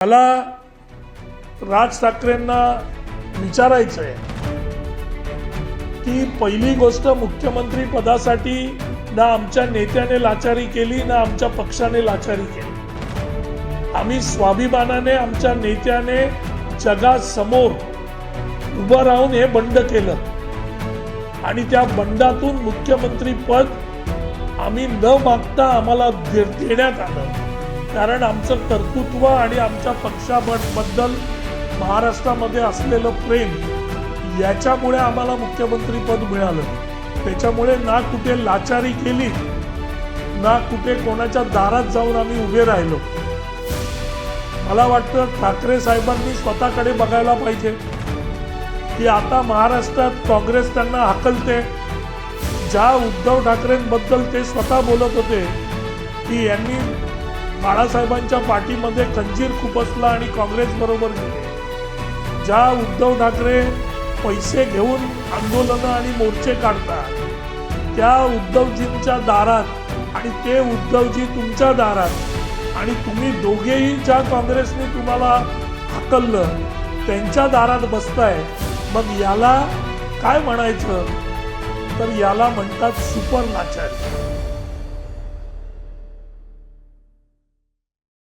मला राज ठाकरेंना विचारायचं आहे की पहिली गोष्ट, मुख्यमंत्री पदासाठी ना आमच्या नेत्याने लाचारी केली ना आमच्या पक्षाने लाचारी केली। आम्ही स्वाभिमानाने आमच्या नेत्याने जगासमोर उभं राहून हे बंड केलं आणि त्या बंडातून मुख्यमंत्री पद आम्ही न मागता आम्हाला देण्यात आलं, कारण आमचं कर्तृत्व आणि आमच्या पक्षाबद्दल महाराष्ट्रामध्ये असलेलं प्रेम याच्यामुळे आम्हाला मुख्यमंत्री पद मिळालं। त्याच्यामुळे ना कुठे लाचारी केली ना कुठे कोणाच्या दारात जाऊन आम्ही उभे राहिलो। मला वाटतं ठाकरे साहेबांनी स्वतःकडे बघायला पाहिजे की आता महाराष्ट्रात काँग्रेस त्यांना हाकलते। ज्या उद्धव ठाकरेंबद्दल ते स्वतः बोलत होते की यांनी बाळासाहेबांच्या पाठीमध्ये खंजीर खुपसला आणि काँग्रेस बरोबर गेले, ज्या उद्धव ठाकरे पैसे घेऊन आंदोलनं आणि मोर्चे काढतात, त्या उद्धवजींच्या दारात आणि ते उद्धवजी तुमच्या दारात आणि तुम्ही दोघेही ज्या काँग्रेसने तुम्हाला हाकललं त्यांच्या दारात बसताय, मग याला काय म्हणायचं? तर याला म्हणतात सुपर लाचारी।